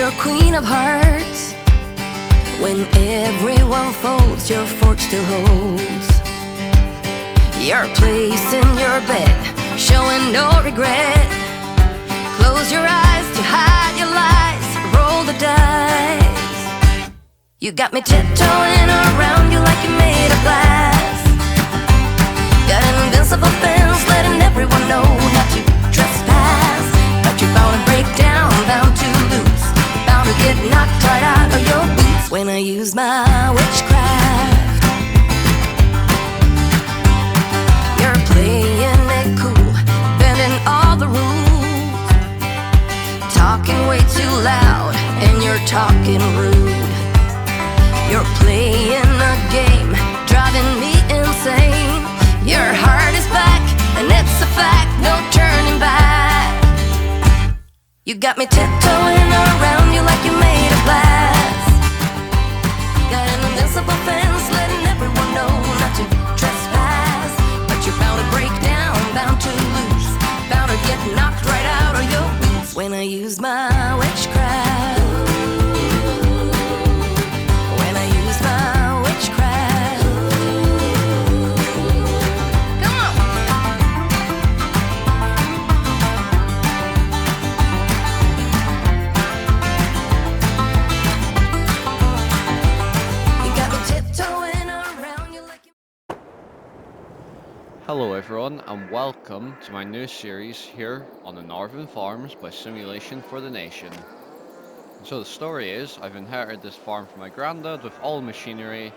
your queen of hearts. When everyone folds, your fork still holds your place in your bed, showing no regret. Close your eyes to hide your lies, roll the dice. You got me tiptoeing around you like you're made of glass. Got an invincible fence, letting everyone know not to trespass. But you're bound to break down, bound to lose, bound to get knocked right out of your boots when I use my witchcraft. You're playing it cool, bending all the rules, talking way too loud, and you're talking rude. You're playing a game, driving me insane. Your heart is back, and it's a fact, no turning back. You got me tiptoeing around you like you're made of glass. Got an invincible fence, letting everyone know not to trespass. But you're bound to break down, bound to lose, bound to get knocked right out of your boots when I use my witchcraft. When I use my witchcraft. Come on. You got me tiptoeing around you like you. Hello everyone, and welcome to my new series here on the Northern Farms by Simulation for the Nation. So the story is, I've inherited this farm from my granddad with all machinery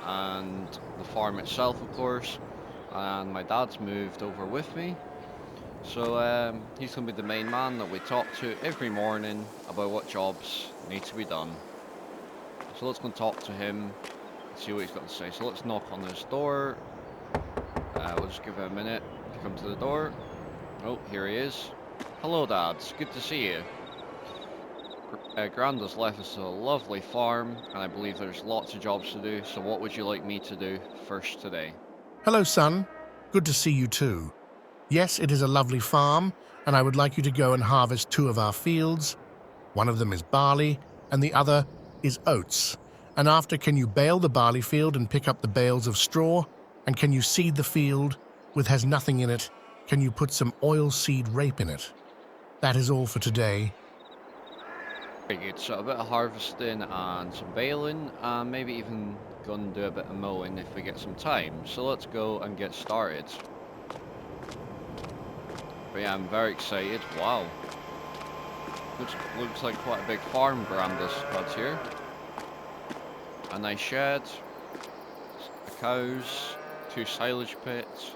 and the farm itself of course, and my dad's moved over with me. So he's going to be the main man that we talk to every morning about what jobs need to be done. So let's go and talk to him and see what he's got to say. So let's knock on his door. We'll just give him a minute to come to the door. Oh, here he is. Hello, Dad. It's good to see you. Grandad's left us a lovely farm, and I believe there's lots of jobs to do, so what would you like me to do first today? Hello, son. Good to see you too. Yes, it is a lovely farm, and I would like you to go and harvest 2 of our fields. One of them is barley, and the other is oats. And after, can you bale the barley field and pick up the bales of straw? And can you seed the field with has nothing in it? Can you put some oil-seed rape in it? That is all for today. Very good. So a bit of harvesting and some baling, and maybe even go and do a bit of mowing if we get some time. So let's go and get started. But yeah, I'm very excited. Wow. Looks like quite a big farm Grandad's got here. A nice shed, cows, 2 silage pits.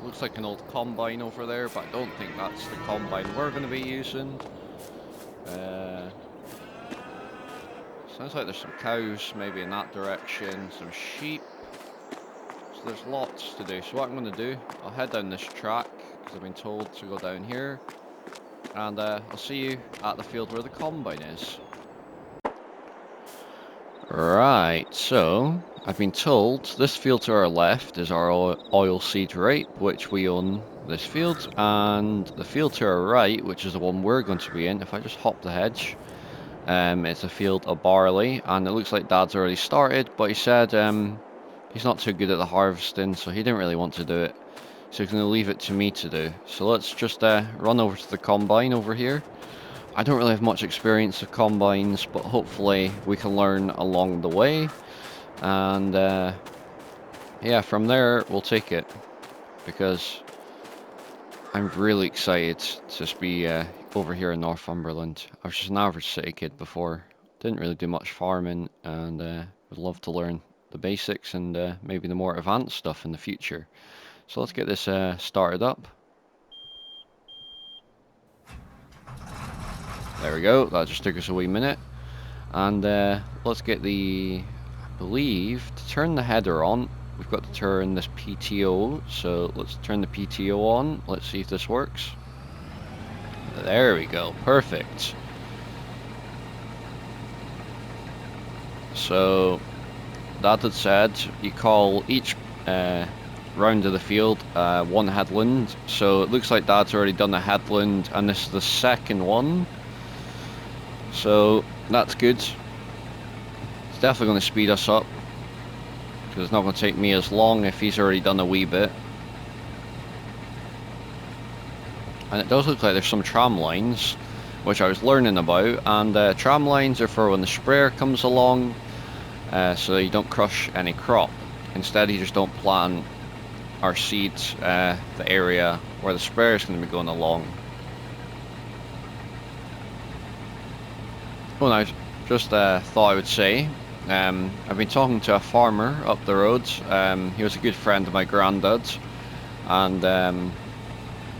Looks like an old combine over there, but I don't think that's the combine we're going to be using. Sounds like there's some cows maybe in that direction, some sheep. So there's lots to do. So what I'm going to do, I'll head down this track because I've been told to go down here. And I'll see you at the field where the combine is. Right, so I've been told this field to our left is our oilseed rape, which we own this field, and the field to our right, which is the one we're going to be in, if I just hop the hedge, it's a field of barley, and it looks like Dad's already started, but he said he's not too good at the harvesting, so he didn't really want to do it, so he's going to leave it to me to do. So let's just run over to the combine over here. I don't really have much experience with combines, but hopefully we can learn along the way. And yeah, from there we'll take it. Because I'm really excited to just be over here in Northumberland. I was just an average city kid before. Didn't really do much farming, and would love to learn the basics and maybe the more advanced stuff in the future. So let's get this started up. There we go, that just took us a wee minute. And let's get the, I believe, to turn the header on, we've got to turn this PTO. So let's turn the PTO on, let's see if this works. There we go, perfect. So that had said, you call each round of the field one headland. So it looks like Dad's already done a headland, and this is the second one. So that's good. It's definitely going to speed us up, because it's not going to take me as long if he's already done a wee bit. And it does look like there's some tram lines, which I was learning about, and tram lines are for when the sprayer comes along, so you don't crush any crop. Instead, you just don't plant or seed the area where the sprayer is going to be going along. Well, I just thought I would say, I've been talking to a farmer up the road. He was a good friend of my granddad's, and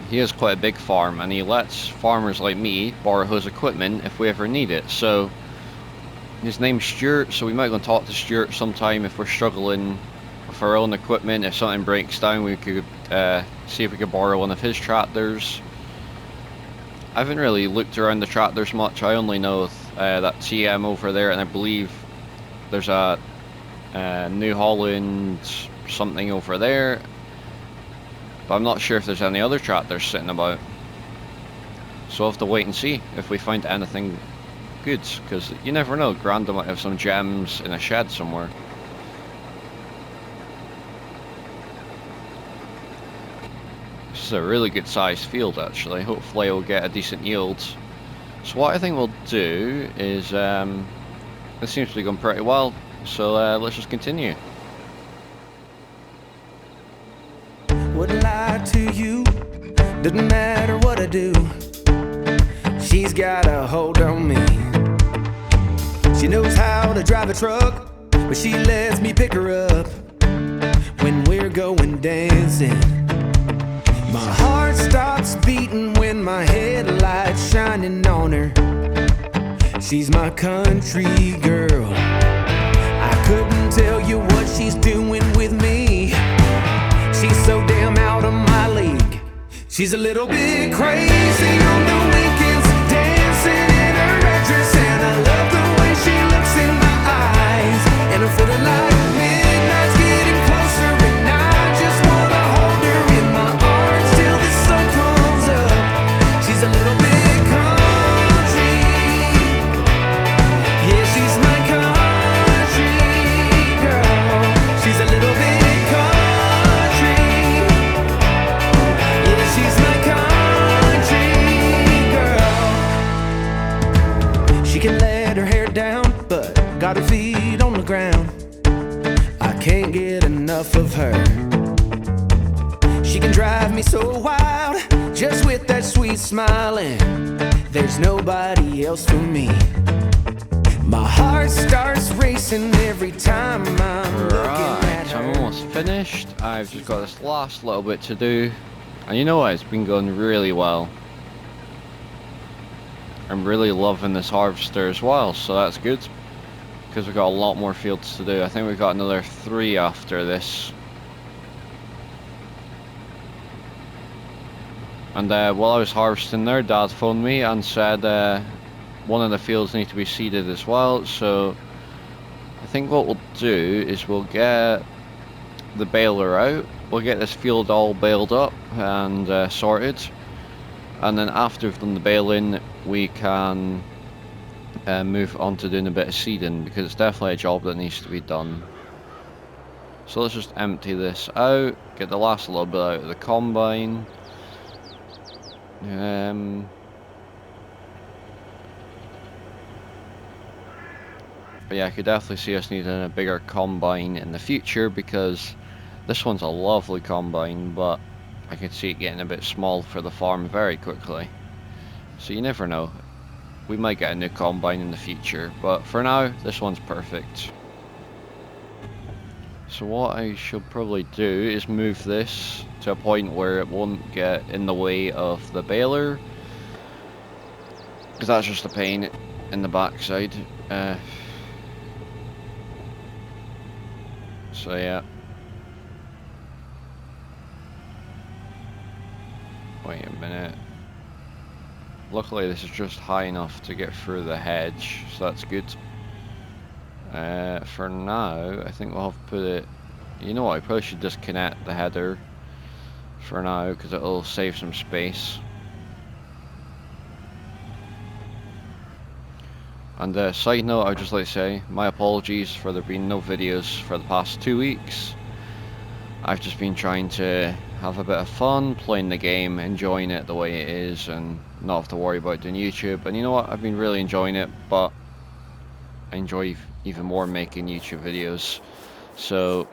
he has quite a big farm, and he lets farmers like me borrow his equipment if we ever need it. So his name's Stuart, so we might go and talk to Stuart sometime if we're struggling with our own equipment. If something breaks down, we could see if we could borrow one of his tractors. I haven't really looked around the tractors much. I only know that TM over there, and I believe there's a New Holland something over there. But I'm not sure if there's any other tractors sitting about. So I'll have to wait and see if we find anything good, because you never know, Granda might have some gems in a shed somewhere. This is a really good sized field actually. Hopefully we'll get a decent yield. So what I think we'll do is, this seems to be going pretty well, so let's just continue. Wouldn't lie to you, doesn't matter what I do. She's got a hold on me. She knows how to drive a truck, but she lets me pick her up when we're going dancing. My heart stops beating when my headlights shining on her. She's my country girl. I couldn't tell you what she's doing with me. She's so damn out of my league. She's a little bit crazy on the weekends, dancing in her red dress, and I love the way she looks in my eyes. And I'm feeling like midnight's getting closer, and I just wanna hold her in my arms till the sun comes up. She's a little bit country, yeah, she's my country girl. She's a little bit got her feet on the ground. I can't get enough of her. She can drive me so wild, just with that sweet smile, and there's nobody else for me. My heart starts racing every time I'm looking at her. So I'm almost finished. I've just got this last little bit to do, and you know what, it's been going really well. I'm really loving this harvester as well, so that's good, because we've got a lot more fields to do. I think we've got another 3 after this. And while I was harvesting there, Dad phoned me and said one of the fields need to be seeded as well. So I think what we'll do is we'll get the baler out. We'll get this field all baled up and sorted. And then after we've done the baling, we can move on to doing a bit of seeding, because it's definitely a job that needs to be done. So let's just empty this out, get the last little bit out of the combine. But yeah, I could definitely see us needing a bigger combine in the future, because this one's a lovely combine, but I could see it getting a bit small for the farm very quickly. So you never know. We might get a new combine in the future, but for now, this one's perfect. So what I should probably do is move this to a point where it won't get in the way of the baler, because that's just a pain in the backside. So yeah. Wait a minute. Luckily this is just high enough to get through the hedge, so that's good. For now, I think we'll have to put it... You know what, I probably should disconnect the header for now, because it'll save some space. And side note, I'd just like to say my apologies for there being no videos for the past 2 weeks. I've just been trying to have a bit of fun playing the game, enjoying it the way it is, and not have to worry about doing YouTube. And you know what, I've been really enjoying it, but I enjoy even more making YouTube videos. So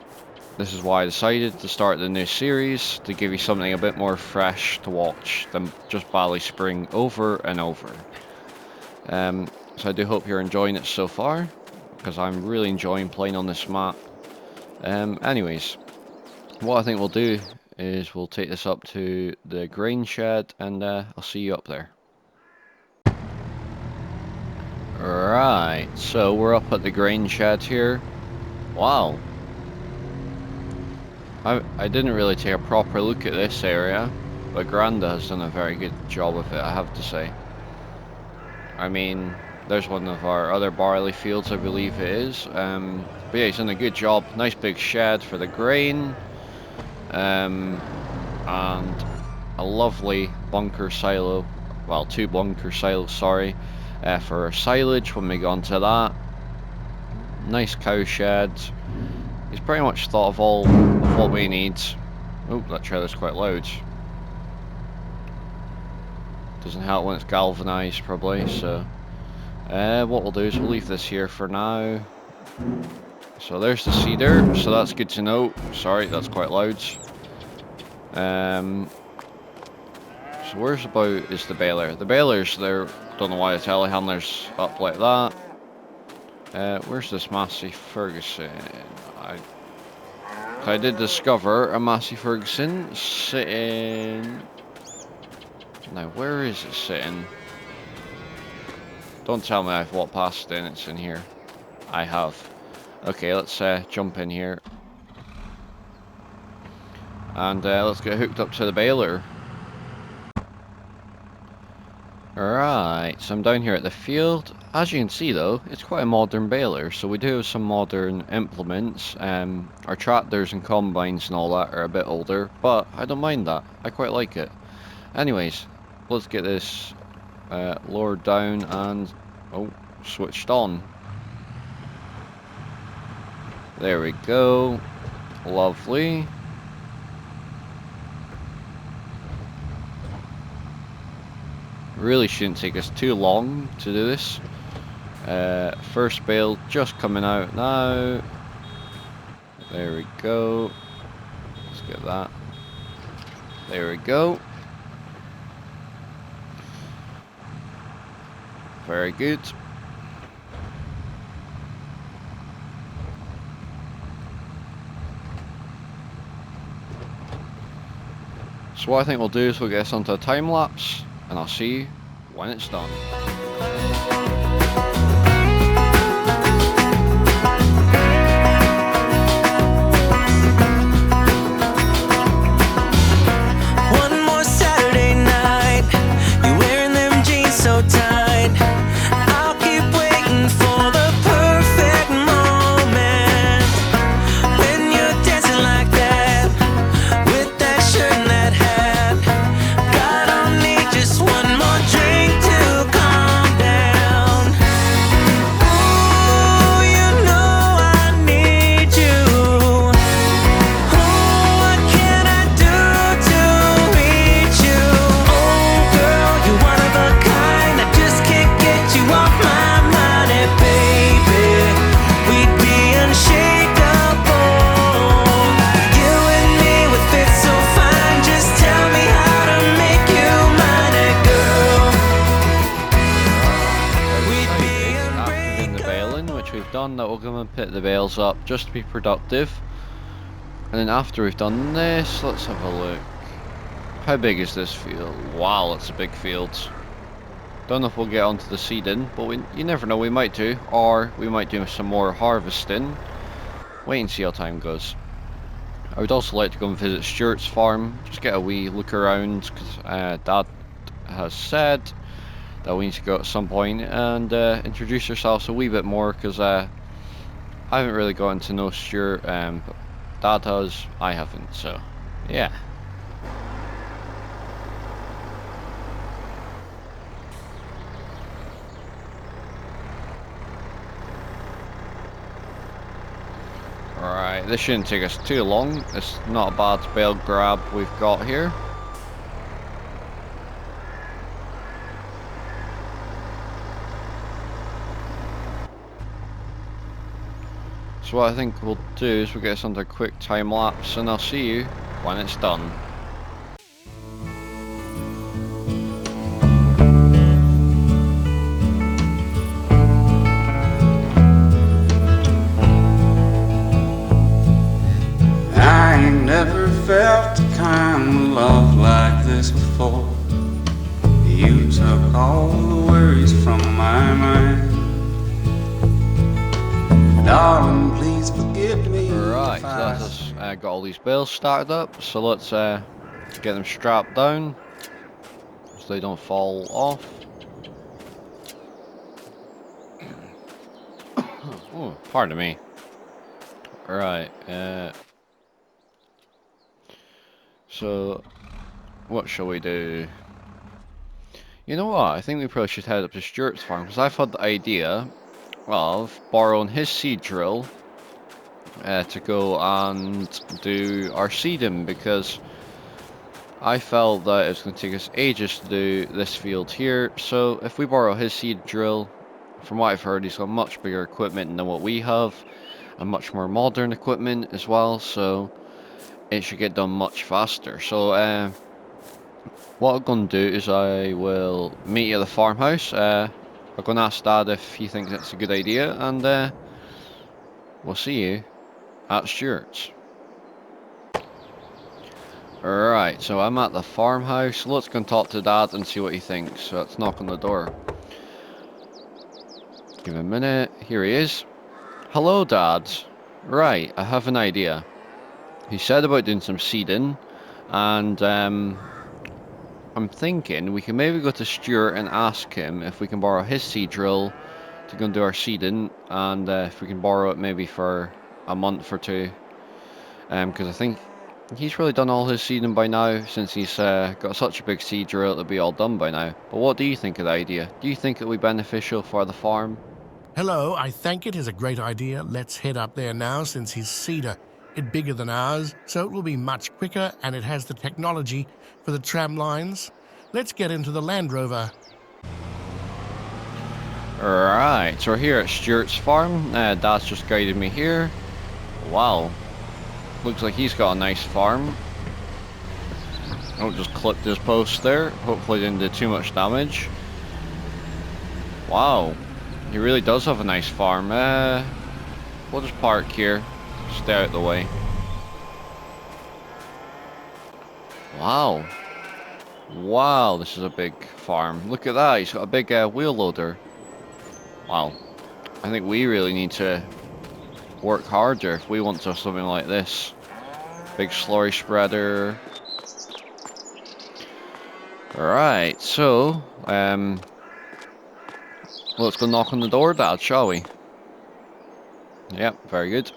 this is why I decided to start the new series, to give you something a bit more fresh to watch than just Ballyspring over and over. So I do hope you're enjoying it so far, because I'm really enjoying playing on this map. Anyways, what I think we'll do is we'll take this up to the grain shed, and I'll see you up there. Right, so we're up at the grain shed here. Wow. I didn't really take a proper look at this area, but Granda has done a very good job of it, I have to say. I mean, there's one of our other barley fields, I believe it is. But yeah, he's done a good job. Nice big shed for the grain. And a lovely bunker silo. Well, 2 bunker silos, sorry. For silage when we go onto that. Nice cow shed. He's pretty much thought of all of what we need. Oh, that trailer's quite loud. Doesn't help when it's galvanized, probably, so... what we'll do is we'll leave this here for now. So there's the cedar, so that's good to know. Sorry, that's quite loud. So where's about is the baler? The baler's there. Don't know why the telehandler's up like that. Where's this Massey Ferguson? I did discover a Massey Ferguson sitting... Now, where is it sitting? Don't tell me I've walked past it and it's in here. I have. Okay, let's jump in here. And let's get hooked up to the baler. Alright, so I'm down here at the field. As you can see though, it's quite a modern baler, so we do have some modern implements. Our tractors and combines and all that are a bit older, but I don't mind that. I quite like it. Anyways, let's get this lowered down and switched on. There we go. Lovely. Really shouldn't take us too long to do this. First bale just coming out now. There we go. Let's get that. There we go. Very good. So what I think we'll do is we'll get us onto a time lapse, and I'll see you when it's done. One more Saturday night, you're wearing them jeans so tight. I'll keep waiting for the perfect moment when you're dancing like that, with that shirt and that hat. God, I'll need just one more drink to calm down. Ooh, you know I need you. Oh, what can I do to reach you? Oh, girl, you're one of a kind. I just can't get you off my mind. And baby, we'd be unshakable. You and me would fit so fine. Just tell me how to make you mine, and girl, we'd be After doing the unbreakable. baling, which we've done, that we'll come and put the bales up just to be productive. And then after we've done this, let's have a look. How big is this field? Wow, it's a big field. Don't know if we'll get onto the seeding, but you never know, we might do. Or we might do some more harvesting. Wait and see how time goes. I would also like to go and visit Stuart's farm, just get a wee look around, because Dad has said that we need to go at some point and introduce ourselves a wee bit more, because I haven't really gotten to know Stuart, but Dad has, I haven't, so yeah. Alright, this shouldn't take us too long. It's not a bad bale grab we've got here. So what I think we'll do is we'll get us onto a quick time lapse and I'll see you when it's done. I ain't never felt a kind of love like this before. You took all the worries from my mind. Darling, please forgive me. Right, so that's us got all these bales started up, so let's get them strapped down so they don't fall off. Oh, pardon me. Right, so what shall we do? You know what, I think we probably should head up to Stuart's farm, because I've had the idea of borrowing his seed drill to go and do our seeding, because I felt that it was going to take us ages to do this field here. So if we borrow his seed drill, from what I've heard, he's got much bigger equipment than what we have, and much more modern equipment as well, so it should get done much faster. So what I'm going to do is I will meet you at the farmhouse. I'm going to ask Dad if he thinks that's a good idea, and we'll see you at Stuart's. Alright, so I'm at the farmhouse. Let's go and talk to Dad and see what he thinks. So let's knock on the door. Give him a minute. Here he is. Hello, Dad. Right, I have an idea. He said about doing some seeding, and I'm thinking we can maybe go to Stuart and ask him if we can borrow his seed drill to go and do our seeding, and if we can borrow it maybe for a month or two, because I think he's really done all his seeding by now, since he's got such a big seed drill. It'll be all done by now. But what do you think of the idea? Do you think it'll be beneficial for the farm? Hello, I think it is a great idea. Let's head up there now, since his seeder is bigger than ours, so it will be much quicker, and it has the technology for the tram lines. Let's get into the Land Rover. Right, so we're here at Stuart's farm. Dad's just guided me here. Wow, looks like he's got a nice farm. Oh, just clipped his post there. Hopefully didn't do too much damage. Wow, he really does have a nice farm. We'll just park here, stay out of the way. Wow. Wow, this is a big farm. Look at that, he's got a big wheel loader. Wow. I think we really need to work harder if we want to have something like this. Big slurry spreader. Alright, so let's go knock on the door, Dad, shall we? Yep, very good.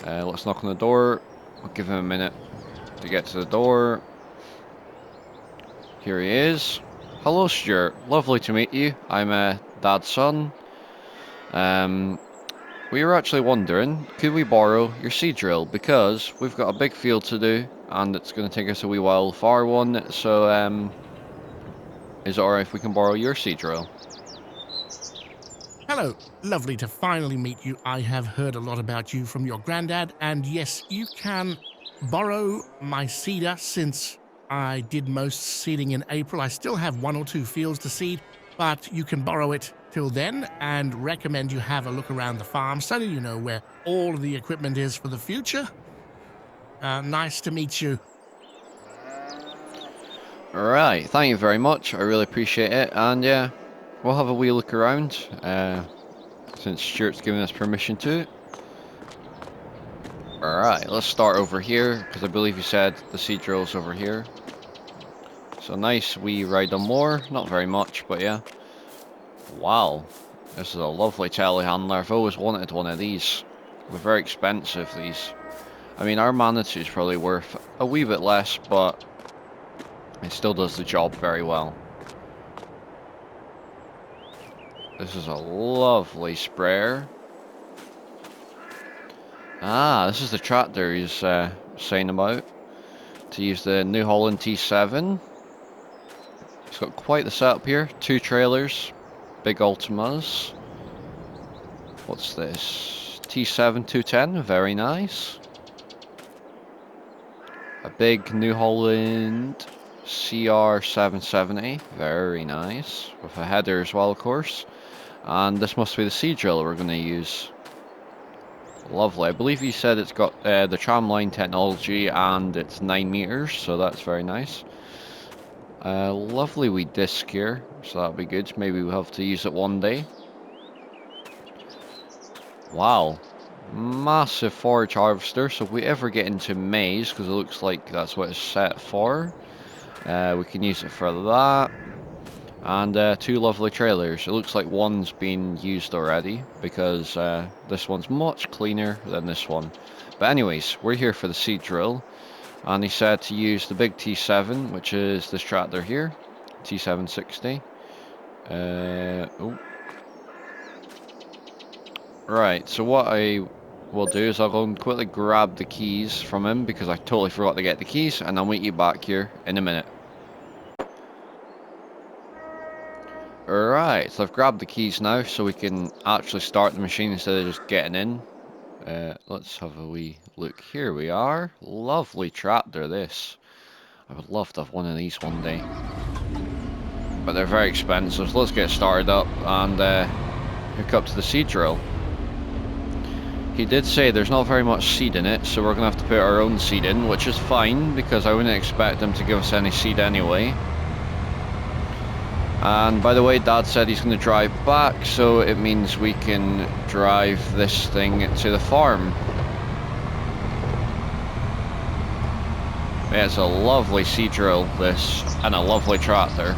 Let's knock on the door. I'll give him a minute to get to the door. Here he is. Hello, Stuart. Lovely to meet you. I'm Dad's son. We were actually wondering, could we borrow your seed drill? Because we've got a big field to do, and it's going to take us a wee while far one. So, is it alright if we can borrow your seed drill? Hello, lovely to finally meet you. I have heard a lot about you from your granddad, and yes, you can borrow my seeder since I did most seeding in April. I still have 1 or 2 fields to seed, but you can borrow it till then, and recommend you have a look around the farm so that you know where all of the equipment is for the future. Nice to meet you. Alright, thank you very much. I really appreciate it, and yeah, we'll have a wee look around, since Stuart's given us permission to. Alright, let's start over here, because I believe you said the seed drill's over here. So nice wee ride on more, not very much, but yeah. Wow, this is a lovely telehandler. I've always wanted one of these. They're very expensive, these. I mean, our Manitou's probably worth a wee bit less, but it still does the job very well. This is a lovely sprayer. Ah, this is the tractor he's saying about. To use the New Holland T7. It's got quite the setup here. 2 trailers, big Ultimas. What's this? T7 210, very nice. A big New Holland CR770, very nice. With a header as well, of course. And this must be the seed drill we're going to use. Lovely. I believe he said it's got the tramline technology and it's 9 meters, so that's very nice. Lovely wee disc here, so that'll be good. Maybe we'll have to use it one day. Wow. Massive forage harvester, so if we ever get into maize, because it looks like that's what it's set for, we can use it for that. And 2 lovely trailers. It looks like one's been used already, because this one's much cleaner than this one. But anyways, we're here for the seed drill, and he said to use the big T7, which is this tractor here, T760. Oh. Right, so what I will do is I'll go and quickly grab the keys from him, because I totally forgot to get the keys, and I'll meet you back here in a minute. Right, so I've grabbed the keys now, so we can actually start the machine instead of just getting in. Let's have a wee look. Here we are. Lovely tractor, this. I would love to have one of these one day. But they're very expensive, so let's get started up and hook up to the seed drill. He did say there's not very much seed in it, so we're going to have to put our own seed in, which is fine, because I wouldn't expect him to give us any seed anyway. And by the way, Dad said he's going to drive back, so it means we can drive this thing to the farm. Yeah, it's a lovely seed drill, this, and a lovely tractor.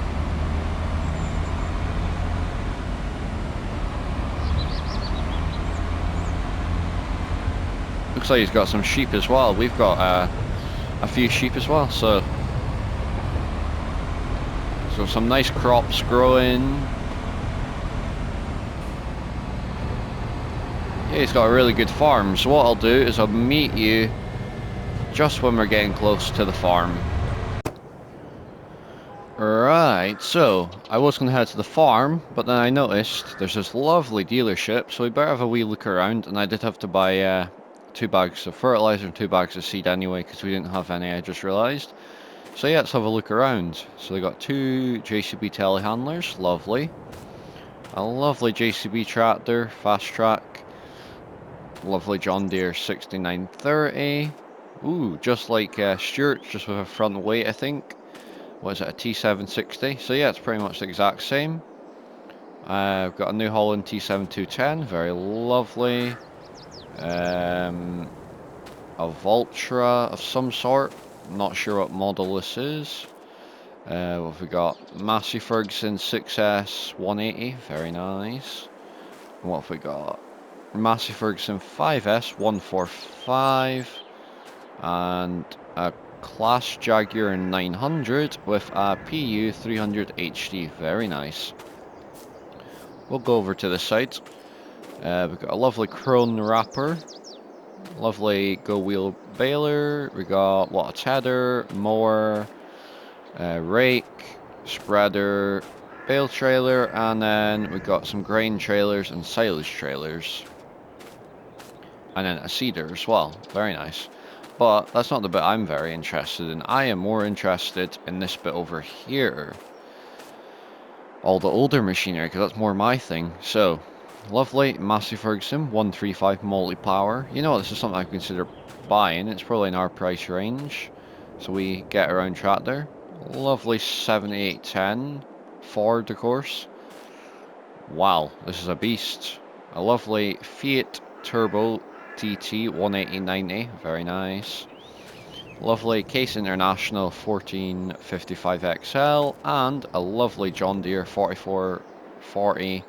Looks like he's got some sheep as well. We've got a few sheep as well, so some nice crops growing. Yeah, he's got a really good farm. So what I'll do is I'll meet you just when we're getting close to the farm. Right, so I was going to head to the farm, but then I noticed there's this lovely dealership, so we better have a wee look around. And I did have to buy 2 bags of fertilizer and 2 bags of seed anyway, because we didn't have any, I just realised. So yeah, let's have a look around. So they got 2 JCB telehandlers, lovely. A lovely JCB tractor, fast track. Lovely John Deere 6930. Ooh, just like Stuart's, just with a front weight, I think. What is it, a T760? So yeah, it's pretty much the exact same. I've got a New Holland T7210, very lovely. A Voltra of some sort. Not sure what model this is. What have we got? Massey Ferguson 6S 180, very nice. And what have we got? Massey Ferguson 5S 145, and a Class Jaguar 900 with a PU 300 HD, very nice. We'll go over to the side. We've got a lovely Krone wrapper. Lovely go wheel baler. We got water tedder, mower, rake, spreader, bale trailer, and then we got some grain trailers and silage trailers, and then a seeder as well. Very nice. But that's not the bit I'm very interested in. I am more interested in this bit over here, all the older machinery, because that's more my thing. So lovely Massey Ferguson 135 multi-power. You know what, this is something I consider buying. It's probably in our price range, so we get around tractor. Lovely 7810 Ford, of course. Wow, this is a beast. A lovely Fiat Turbo TT 18090, very nice. Lovely Case International 1455 XL, and a lovely John Deere 4440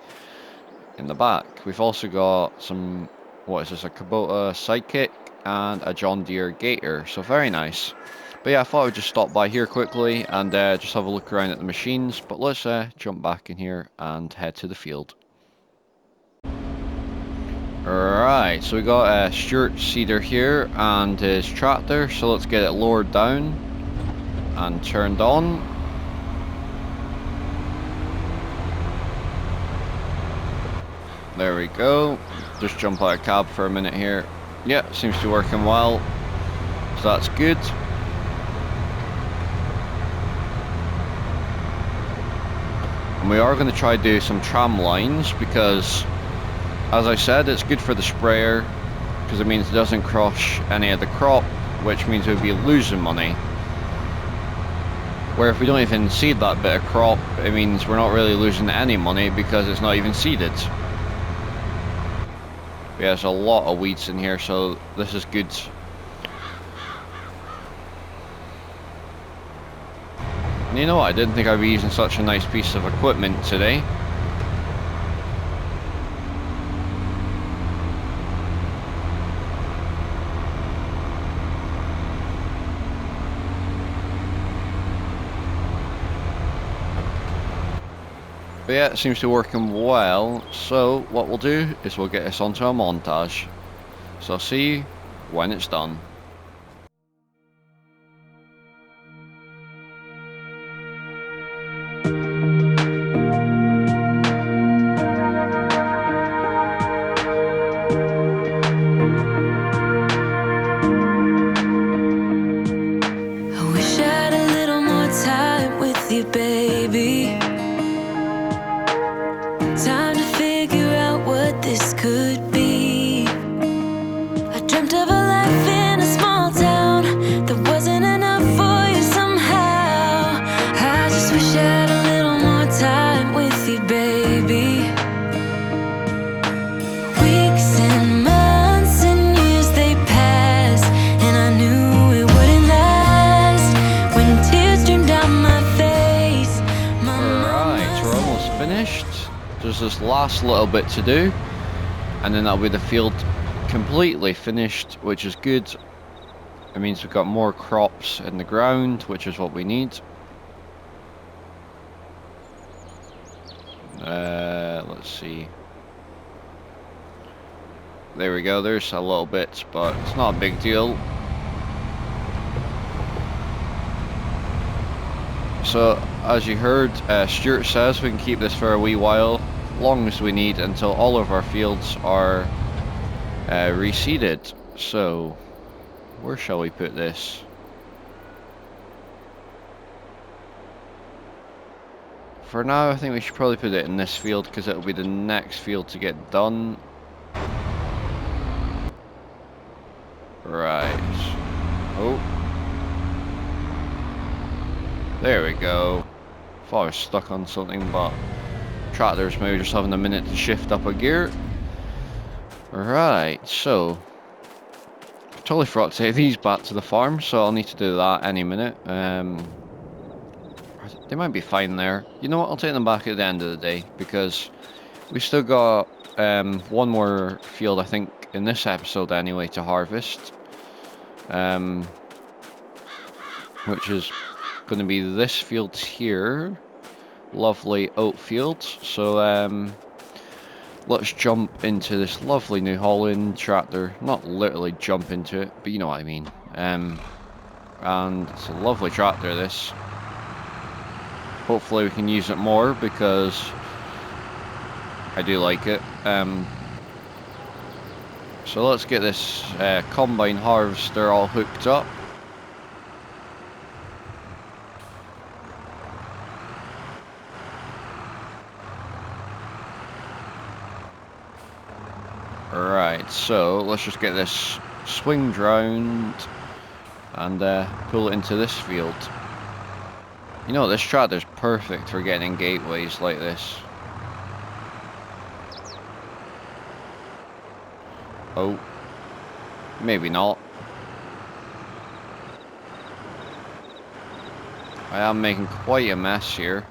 in the back. We've also got some, what is this, a Kubota Sidekick and a John Deere Gator, so very nice. But yeah, I thought I would just stop by here quickly and just have a look around at the machines. But let's jump back in here and head to the field. Right, so we got Stuart Cedar here and his tractor, so let's get it lowered down and turned on. There we go. Just jump out of cab for a minute here. Yeah, seems to be working well, so that's good. And we are going to try to do some tram lines because, as I said, it's good for the sprayer because it means it doesn't crush any of the crop, which means we'll be losing money. Where if we don't even seed that bit of crop, it means we're not really losing any money because it's not even seeded. Yeah, there's a lot of weeds in here, so this is good. And you know what, I didn't think I'd be using such a nice piece of equipment today. But yeah, it seems to be working well, so what we'll do is we'll get this onto a montage. So I'll see you when it's done. I wish I had a little more time with you, baby. Time to figure out what this could be. I dreamt of a life in a small town that wasn't enough for you somehow. I just wish I had a little more time with you, baby. Weeks and months and years they passed, and I knew it wouldn't last. When tears streamed down my face, Alright, so we're almost finished. There's this last little bit to do, and then that'll be the field completely finished, which is good. It means we've got more crops in the ground, which is what we need. Let's see. There we go, there's a little bit, but it's not a big deal. So, as you heard, Stuart says we can keep this for a wee while, long as we need, until all of our fields are reseeded. So, where shall we put this? For now, I think we should probably put it in this field because it'll be the next field to get done. Right. Oh. There we go. Thought I was stuck on something, but tractor's maybe just having a minute to shift up a gear. Right, so totally forgot to take these back to the farm, so I'll need to do that any minute. They might be fine there. You know what, I'll take them back at the end of the day because we still got one more field, I think, in this episode anyway, to harvest. Which is going to be this field here. Lovely oat field. So let's jump into this lovely New Holland tractor. Not literally jump into it, but you know what I mean. And it's a lovely tractor, this. Hopefully we can use it more because I do like it. So let's get this combine harvester all hooked up. Right, so let's just get this swinged round and pull it into this field. You know, this tractor's perfect for getting in gateways like this. Oh, maybe not. I am making quite a mess here.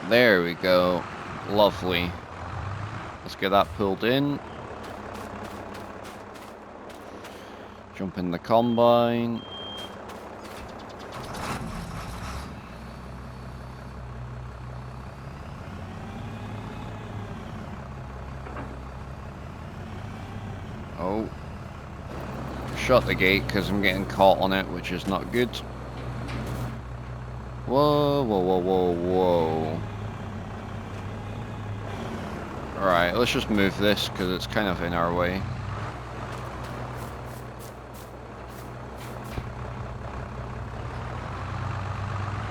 There we go. Lovely. Let's get that pulled in. Jump in the combine. shut the gate because I'm getting caught on it, which is not good. Whoa, whoa, whoa, whoa, whoa. Alright, let's just move this because it's kind of in our way.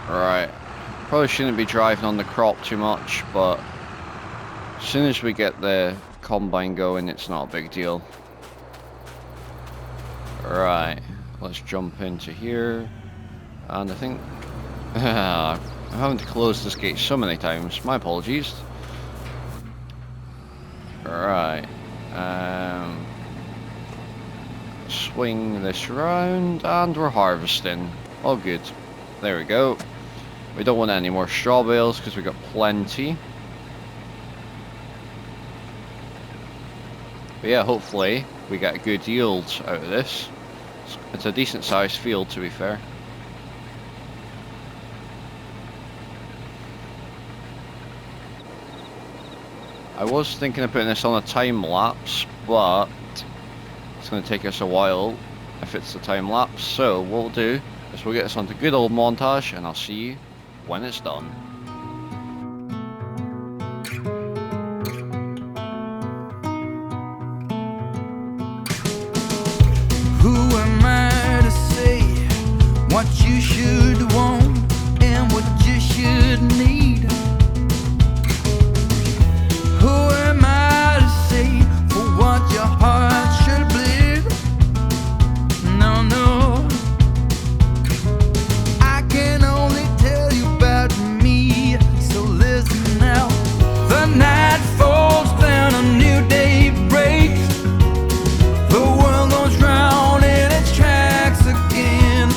Alright, probably shouldn't be driving on the crop too much, but as soon as we get the combine going, it's not a big deal. Alright, let's jump into here, and I think I'm having to close this gate so many times, my apologies. Alright, swing this round, and we're harvesting. All good. There we go. We don't want any more straw bales because we got plenty. But yeah, hopefully we get good yields out of this. It's a decent sized field, to be fair. I was thinking of putting this on a time lapse, but it's going to take us a while if it's a time lapse. So what we'll do is we'll get this onto good old montage, and I'll see you when it's done. Who am I to say what you should want and what you should need? Who am I to say for what your heart should bleed? No, no, I can only tell you about me, so listen now. The night falls down, a new day breaks. The world goes round in its tracks again.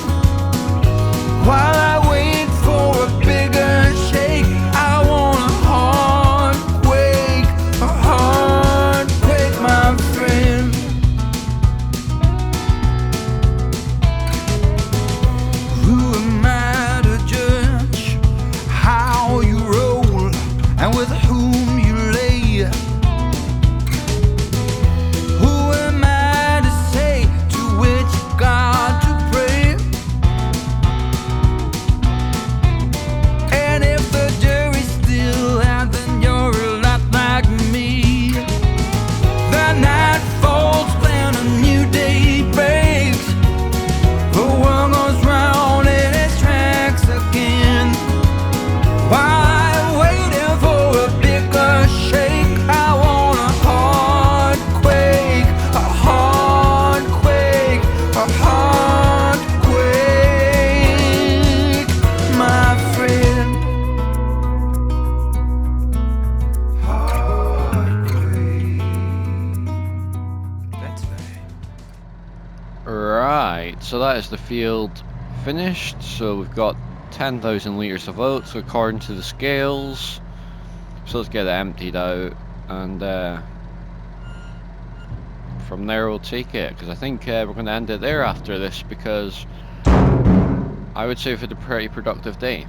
While I wait for a bigger shake, I want a heart quake, my friend. Who am I to judge how you roll and with whom you lay? Who am I to say to which God to pray? And if the jury's still out, then you're a lot like me. The night falls down, a new day breaks. The world goes round in its tracks again. While I'm waiting for a bigger shake, I want a heart quake, a heart quake, a heart quake, my friend. Heart quake. That's right. Right, so that is the field finished. So we've got 10,000 litres of oats according to the scales. So let's get it emptied out, and from there we'll take it, because I think we're going to end it there after this, because I would say we've had a pretty productive day.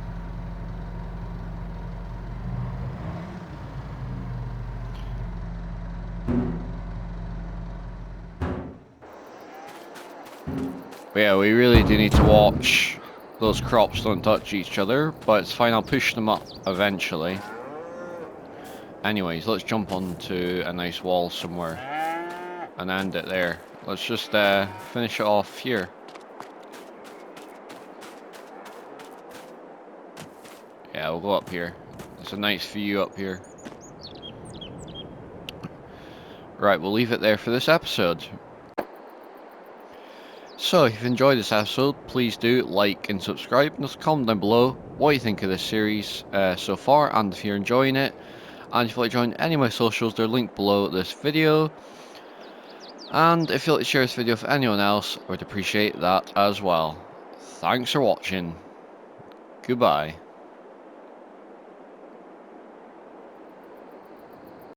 But yeah, we really do need to watch those crops don't touch each other, but it's fine, I'll push them up eventually. Anyways, let's jump onto a nice wall somewhere and end it there. Let's just finish it off here. Yeah, we'll go up here. It's a nice view up here. Right, we'll leave it there for this episode. So, if you've enjoyed this episode, please do like and subscribe, and just comment down below what you think of this series so far, and if you're enjoying it. And if you'd like to join any of my socials, they're linked below this video. And if you'd like to share this video with anyone else, I would appreciate that as well. Thanks for watching. Goodbye.